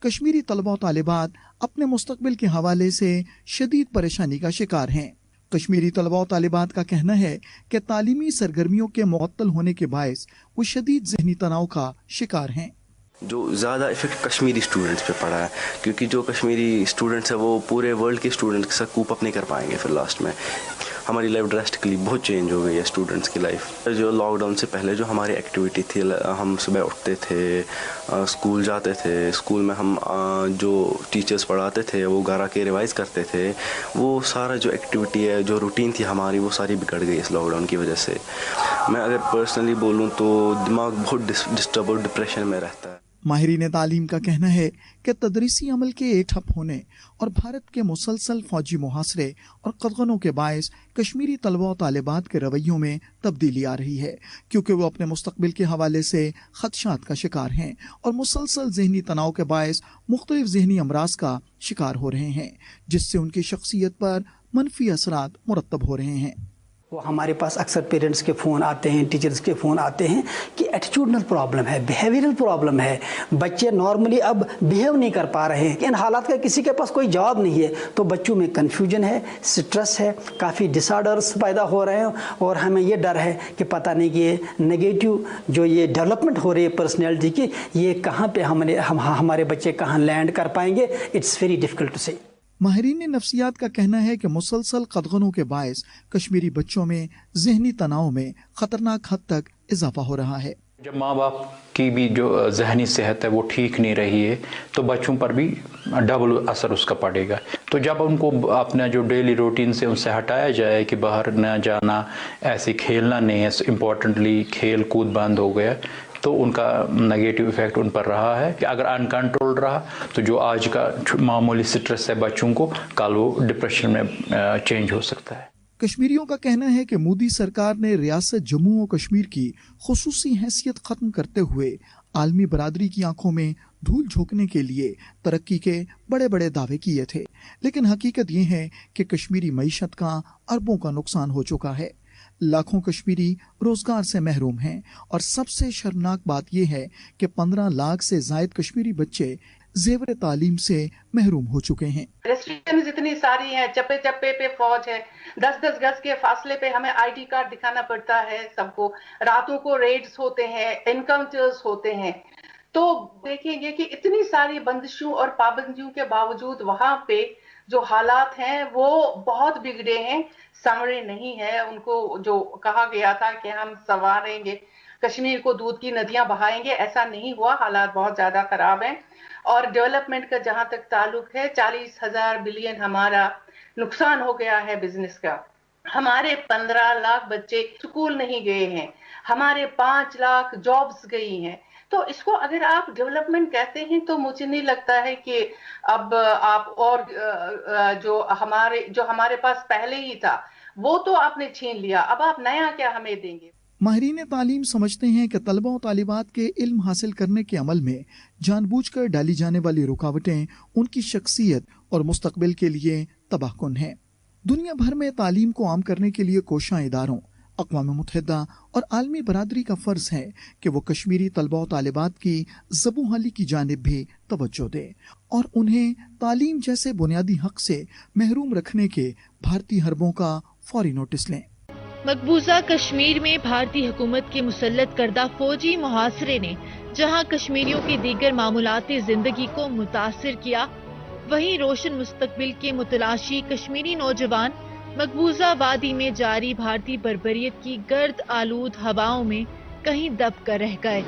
کشمیری طلبہ و طالبات اپنے مستقبل کے حوالے سے شدید پریشانی کا شکار ہیں۔ کشمیری طلبہ و طالبات کا کہنا ہے کہ تعلیمی سرگرمیوں کے معطل ہونے کے باعث وہ شدید ذہنی تناؤ کا شکار ہیں۔ جو زیادہ افیکٹ کشمیری اسٹوڈنٹس پہ پڑا ہے، کیونکہ جو کشمیری اسٹوڈنٹس ہیں وہ پورے ورلڈ کے اسٹوڈنٹ کے ساتھ کوپ اپ نہیں کر پائیں گے۔ پھر لاسٹ میں ہماری لائف ڈراسٹکلی بہت چینج ہو گئی ہے اسٹوڈنٹس کی لائف۔ جو لاک ڈاؤن سے پہلے جو ہماری ایکٹیویٹی تھی، ہم صبح اٹھتے تھے، اسکول جاتے تھے، اسکول میں ہم جو ٹیچرس پڑھاتے تھے وہ گھر آ کے ریوائز کرتے تھے، وہ سارا جو ایکٹیویٹی ہے، جو روٹین تھی ہماری، وہ ساری بگڑ گئی اس لاک ڈاؤن کی وجہ سے۔ میں اگر پرسنلی بولوں تو دماغ بہت ڈسٹرب اور ڈپریشن میں رہتا ہے۔ ماہرین تعلیم کا کہنا ہے کہ تدریسی عمل کے ٹھپ ہونے اور بھارت کے مسلسل فوجی محاصرے اور قدغنوں کے باعث کشمیری طلبہ و طالبات کے رویوں میں تبدیلی آ رہی ہے، کیونکہ وہ اپنے مستقبل کے حوالے سے خدشات کا شکار ہیں اور مسلسل ذہنی تناؤ کے باعث مختلف ذہنی امراض کا شکار ہو رہے ہیں، جس سے ان کی شخصیت پر منفی اثرات مرتب ہو رہے ہیں۔ وہ ہمارے پاس اکثر پیرنٹس کے فون آتے ہیں، ٹیچرز کے فون آتے ہیں کہ ایٹیٹیوڈنل پرابلم ہے، بیہیویئرل پرابلم ہے، بچے نارملی اب بیہیو نہیں کر پا رہے ہیں۔ ان حالات کا کسی کے پاس کوئی جواب نہیں ہے، تو بچوں میں کنفیوژن ہے، سٹریس ہے، کافی ڈس آرڈرس پیدا ہو رہے ہیں، اور ہمیں یہ ڈر ہے کہ پتہ نہیں کہ یہ نگیٹو جو یہ ڈیولپمنٹ ہو رہی ہے پرسنالٹی کی، یہ کہاں پہ ہمارے بچے کہاں لینڈ کر پائیں گے۔ اٹس ویری ڈیفیکلٹ ٹو سے۔ ماہرین نفسیات کا کہنا ہے کہ مسلسل قدغنوں کے باعث کشمیری بچوں میں ذہنی تناؤ میں خطرناک حد تک اضافہ ہو رہا ہے۔ جب ماں باپ کی بھی جو ذہنی صحت ہے وہ ٹھیک نہیں رہی ہے تو بچوں پر بھی ڈبل اثر اس کا پڑے گا۔ تو جب ان کو اپنا جو ڈیلی روٹین سے ان سے ہٹایا جائے کہ باہر نہ جانا، ایسے کھیلنا نہیں ہے، امپورٹنٹلی کھیل کود بند ہو گیا، تو ان کا نگیٹو ایفیکٹ ان پر رہا ہے کہ اگر ان کنٹرول رہا تو جو آج کا معمولی سٹریس ہے بچوں کو، کل وہ ڈپریشن میں چینج ہو سکتا ہے۔ کشمیریوں کا کہنا ہے کہ مودی سرکار نے ریاست جموں و کشمیر کی خصوصی حیثیت ختم کرتے ہوئے عالمی برادری کی آنکھوں میں دھول جھونکنے کے لیے ترقی کے بڑے بڑے دعوے کیے تھے، لیکن حقیقت یہ ہے کہ کشمیری معیشت کا اربوں کا نقصان ہو چکا ہے۔ لاکھوں کشمیری روزگار سے محروم ہیں، اور سب سے شرمناک بات یہ ہے کہ 15 لاکھ سے زائد کشمیری بچے زیور تعلیم سے محروم ہو چکے ہیں۔ ریسٹرکشنز اتنی ساری ہیں، چپے چپے پہ فوج ہے، 10-10 گز کے فاصلے پہ ہمیں آئی ڈی کارڈ دکھانا پڑتا ہے سب کو، راتوں کو ریڈز ہوتے ہیں، انکاؤنٹرز ہوتے ہیں۔ تو دیکھیں گے کہ اتنی ساری بندشوں اور پابندیوں کے باوجود وہاں پہ جو حالات ہیں وہ بہت بگڑے ہیں، سنورے نہیں ہے۔ ان کو جو کہا گیا تھا کہ ہم سنواریں گے، کشمیر کو دودھ کی ندیاں بہائیں گے، ایسا نہیں ہوا، حالات بہت زیادہ خراب ہیں۔ اور ڈیولپمنٹ کا جہاں تک تعلق ہے، 40,000 بلین ہمارا نقصان ہو گیا ہے بزنس کا۔ ہمارے 15 لاکھ بچے اسکول نہیں گئے ہیں، ہمارے 5 لاکھ جابز گئی ہیں۔ تو اس کو اگر آپ ڈیولپمنٹ کہتے ہیں تو مجھے نہیں لگتا ہے کہ اب آپ اور جو ہمارے پاس پہلے ہی تھا وہ تو آپ نے چھین لیا، اب آپ نیا کیا ہمیں دیں گے؟ ماہرین تعلیم سمجھتے ہیں کہ طلبہ و طالبات کے علم حاصل کرنے کے عمل میں جان بوجھ کر ڈالی جانے والی رکاوٹیں ان کی شخصیت اور مستقبل کے لیے تباہ کن ہیں۔ دنیا بھر میں تعلیم کو عام کرنے کے لیے کوشاں اداروں، اقوام متحدہ اور عالمی برادری کا فرض ہے کہ وہ کشمیری طلبہ و طالبات کی زبوں حالی کی جانب بھی توجہ دے اور انہیں تعلیم جیسے بنیادی حق سے محروم رکھنے کے بھارتی حربوں کا فوری نوٹس لیں۔ مقبوضہ کشمیر میں بھارتی حکومت کے مسلط کردہ فوجی محاصرے نے جہاں کشمیریوں کی دیگر معمولاتی زندگی کو متاثر کیا، وہیں روشن مستقبل کے متلاشی کشمیری نوجوان مقبوضہ وادی میں جاری بھارتی بربریت کی گرد آلود ہواؤں میں کہیں دب کر رہ گئے۔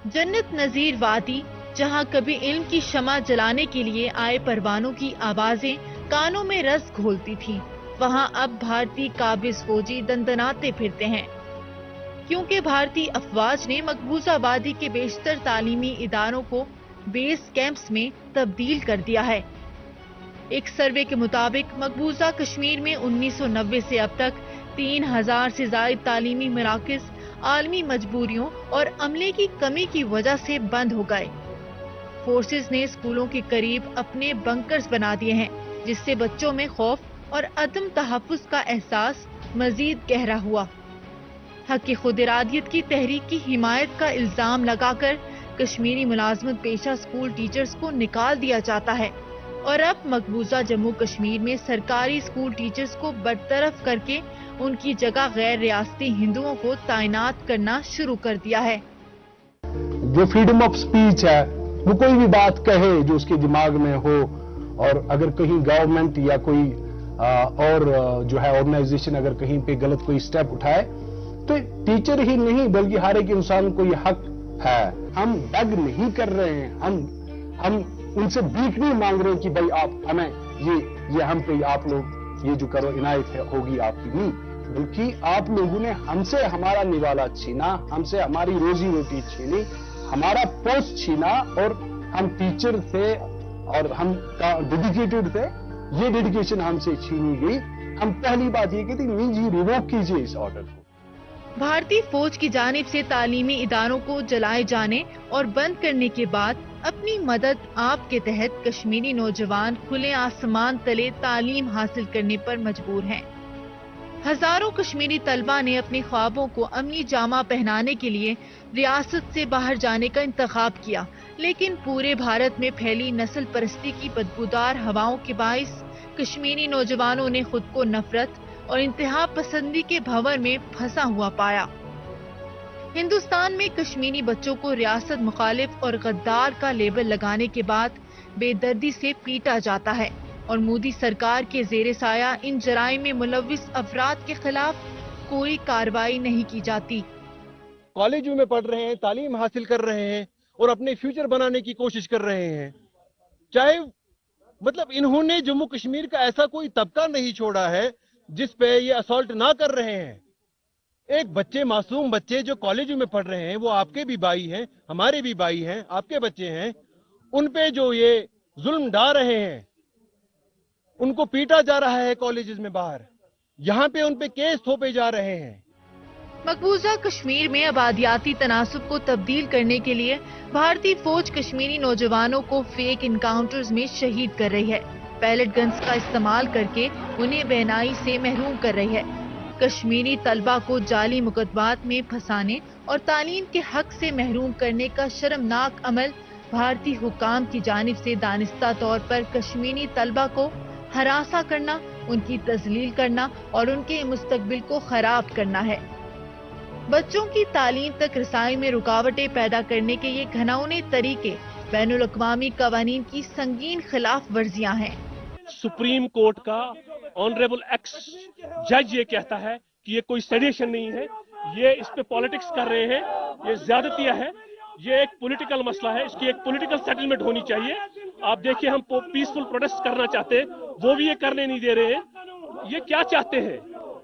جنت نظیر وادی، جہاں کبھی علم کی شمع جلانے کے لیے آئے پروانوں کی آوازیں کانوں میں رس گھولتی تھی، وہاں اب بھارتی قابض فوجی دندناتے پھرتے ہیں، کیونکہ بھارتی افواج نے مقبوضہ وادی کے بیشتر تعلیمی اداروں کو بیس کیمپس میں تبدیل کر دیا ہے۔ ایک سروے کے مطابق مقبوضہ کشمیر میں 1990 سے اب تک 3000 سے زائد تعلیمی مراکز عالمی مجبوریوں اور عملے کی کمی کی وجہ سے بند ہو گئے۔ فورسز نے اسکولوں کے قریب اپنے بنکرز بنا دیے ہیں، جس سے بچوں میں خوف اور عدم تحفظ کا احساس مزید گہرا ہوا۔ حق خود ارادیت کی تحریک کی حمایت کا الزام لگا کر کشمیری ملازمت پیشہ اسکول ٹیچرز کو نکال دیا جاتا ہے اور اب مقبوضہ جموں کشمیر میں سرکاری اسکول ٹیچرز کو برطرف کر کے ان کی جگہ غیر ریاستی ہندوؤں کو تعینات کرنا شروع کر دیا ہے۔ جو فریڈم آف سپیچ ہے، وہ کوئی بھی بات کہے جو اس کے دماغ میں ہو، اور اگر کہیں گورنمنٹ یا کوئی اور جو ہے آرگنائزیشن اگر کہیں پہ غلط کوئی سٹیپ اٹھائے تو ٹیچر ہی نہیں بلکہ ہر ایک انسان کو یہ حق ہے۔ ہم بیگ نہیں کر رہے ہیں، ہم ان سے بھیک نہیں مانگ رہے ہیں کہ بھائی آپ ہمیں یہ ہم پہ آپ لوگ یہ جو کرو عنایت ہوگی آپ کی، نہیں، بلکہ آپ لوگوں نے ہم سے ہمارا نوالا چھینا، ہم سے ہماری روزی روٹی چھینی، ہمارا پوسٹ چھینا، اور ہم ٹیچر تھے اور ہم ڈیڈیکیٹڈ تھے، یہ ڈیڈیکیشن ہم سے چھینی گئی۔ ہم پہلی بات یہ کہتے ہیں جی ریووک کیجئے اس آرڈر کو۔ بھارتی فوج کی جانب سے تعلیمی اداروں کو جلائے جانے اور بند کرنے کے بعد اپنی مدد آپ کے تحت کشمیری نوجوان کھلے آسمان تلے تعلیم حاصل کرنے پر مجبور ہیں۔ ہزاروں کشمیری طلبہ نے اپنے خوابوں کو عملی جامہ پہنانے کے لیے ریاست سے باہر جانے کا انتخاب کیا، لیکن پورے بھارت میں پھیلی نسل پرستی کی بدبودار ہواؤں کے باعث کشمیری نوجوانوں نے خود کو نفرت اور انتہا پسندی کے بھنور میں پھنسا ہوا پایا۔ ہندوستان میں کشمیری بچوں کو ریاست مخالف اور غدار کا لیبل لگانے کے بعد بے دردی سے پیٹا جاتا ہے اور مودی سرکار کے زیر سایہ ان جرائم میں ملوث افراد کے خلاف کوئی کارروائی نہیں کی جاتی۔ کالجوں میں پڑھ رہے ہیں، تعلیم حاصل کر رہے ہیں اور اپنے فیوچر بنانے کی کوشش کر رہے ہیں، چاہے انہوں نے جموں کشمیر کا ایسا کوئی طبقہ نہیں چھوڑا ہے جس پہ یہ اسالٹ نہ کر رہے ہیں۔ ایک بچے، معصوم بچے جو کالجوں میں پڑھ رہے ہیں، وہ آپ کے بھی بھائی ہیں، ہمارے بھی بھائی ہیں، آپ کے بچے ہیں، ان پہ جو یہ ظلم ڈھا رہے ہیں، ان کو پیٹا جا رہا ہے کالجز میں باہر، یہاں پہ ان پہ کیس تھوپے جا رہے ہیں۔ مقبوضہ کشمیر میں آبادیاتی تناسب کو تبدیل کرنے کے لیے بھارتی فوج کشمیری نوجوانوں کو فیک انکاؤنٹرز میں شہید کر رہی ہے، پیلٹ گنز کا استعمال کر کے انہیں بہنائی سے محروم کر رہی ہے۔ کشمیری طلبہ کو جعلی مقدمات میں پھنسانے اور تعلیم کے حق سے محروم کرنے کا شرمناک عمل بھارتی حکام کی جانب سے دانستہ طور پر کشمیری طلبہ کو ہراساں کرنا، ان کی تذلیل کرنا اور ان کے مستقبل کو خراب کرنا ہے۔ بچوں کی تعلیم تک رسائی میں رکاوٹیں پیدا کرنے کے یہ گھناؤنے طریقے بین الاقوامی قوانین کی سنگین خلاف ورزیاں ہیں۔ سپریم کورٹ کا آنریبل ایکس جج یہ کہتا ہے کہ یہ کوئی سیڈیشن نہیں ہے، یہ اس پہ پالیٹکس کر رہے ہیں، یہ زیادتیاں ہے، یہ ایک پولیٹیکل مسئلہ ہے، اس کی ایک پولیٹیکل سیٹلمنٹ ہونی چاہیے۔ آپ دیکھیے ہم پیسفل پروٹیسٹ کرنا چاہتے ہیں، وہ بھی یہ کرنے نہیں دے رہے ہیں۔ یہ کیا چاہتے ہیں؟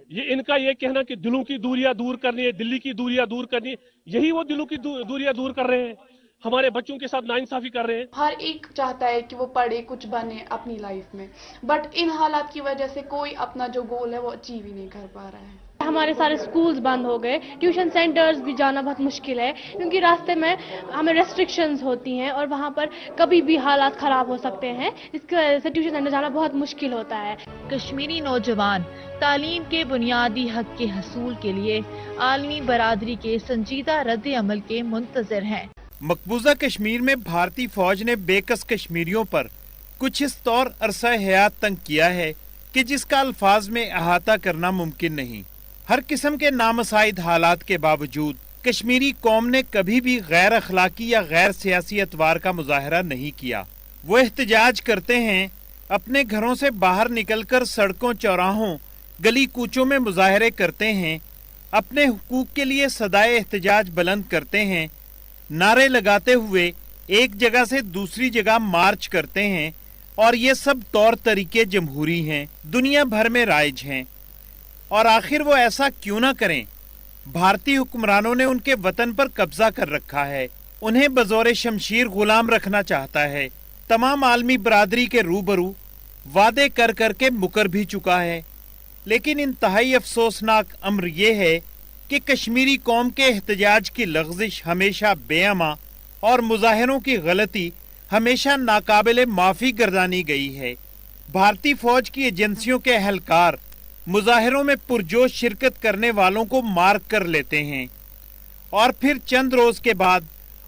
یہ ان کا یہ کہنا کہ دلوں کی دوریاں دور کرنی ہے، دلی کی دوریاں دور کرنی ہے، یہی وہ دلوں کی دوریاں دور کر رہے ہیں، ہمارے بچوں کے ساتھ ناانصافی کر رہے ہیں۔ ہر ایک چاہتا ہے کہ وہ پڑھے، کچھ بنے اپنی لائف میں، بٹ ان حالات کی وجہ سے کوئی اپنا جو گول ہے وہ اچیو ہی نہیں کر پا رہا ہے۔ ہمارے سارے سکولز بند ہو گئے، ٹیوشن سینٹرز بھی جانا بہت مشکل ہے کیونکہ راستے میں ہمیں ریسٹرکشنز ہوتی ہیں اور وہاں پر کبھی بھی حالات خراب ہو سکتے ہیں، اس کی وجہ سے ٹیوشن سینٹر جانا بہت مشکل ہوتا ہے۔ کشمیری نوجوان تعلیم کے بنیادی حق کے حصول کے لیے عالمی برادری کے سنجیدہ رد عمل کے منتظر ہیں۔ مقبوضہ کشمیر میں بھارتی فوج نے بے کس کشمیریوں پر کچھ اس طور عرصہ حیات تنگ کیا ہے کہ جس کا الفاظ میں احاطہ کرنا ممکن نہیں۔ ہر قسم کے نامساعد حالات کے باوجود کشمیری قوم نے کبھی بھی غیر اخلاقی یا غیر سیاسی اطوار کا مظاہرہ نہیں کیا۔ وہ احتجاج کرتے ہیں، اپنے گھروں سے باہر نکل کر سڑکوں، چوراہوں، گلی کوچوں میں مظاہرے کرتے ہیں، اپنے حقوق کے لیے صدائے احتجاج بلند کرتے ہیں، نعرے لگاتے ہوئے ایک جگہ سے دوسری جگہ مارچ کرتے ہیں، اور یہ سب طور طریقے جمہوری ہیں، دنیا بھر میں رائج ہیں۔ اور آخر وہ ایسا کیوں نہ کریں؟ بھارتی حکمرانوں نے ان کے وطن پر قبضہ کر رکھا ہے، انہیں بزور شمشیر غلام رکھنا چاہتا ہے، تمام عالمی برادری کے روبرو وعدے کر کر کے مکر بھی چکا ہے۔ لیکن انتہائی افسوسناک امر یہ ہے کہ کشمیری قوم کے احتجاج کی لغزش ہمیشہ بے اما اور مظاہروں کی غلطی ہمیشہ ناقابل معافی گردانی گئی ہے۔ بھارتی فوج کی ایجنسیوں کے اہلکار مظاہروں میں پرجوش شرکت کرنے والوں کو مارک کر لیتے ہیں اور پھر چند روز کے بعد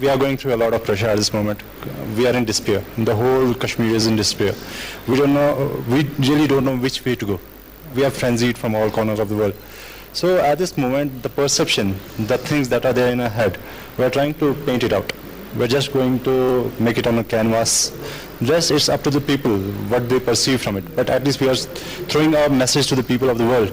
We are going through a lot of pressure at this moment. We are in despair. The whole Kashmir is in despair. We really don't know which way to go. We are frenzied from all corners of the world. So at this moment, the perception, the things that are there in our head, we are trying to paint it out. We're just going to make it on a canvas. Just it's up to the people what they perceive from it. But at least we are throwing our message to the people of the world.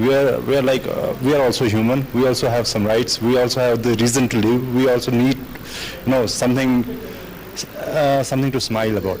We are also human. We also have some rights. We also have the reason to live. We also need, something to smile about.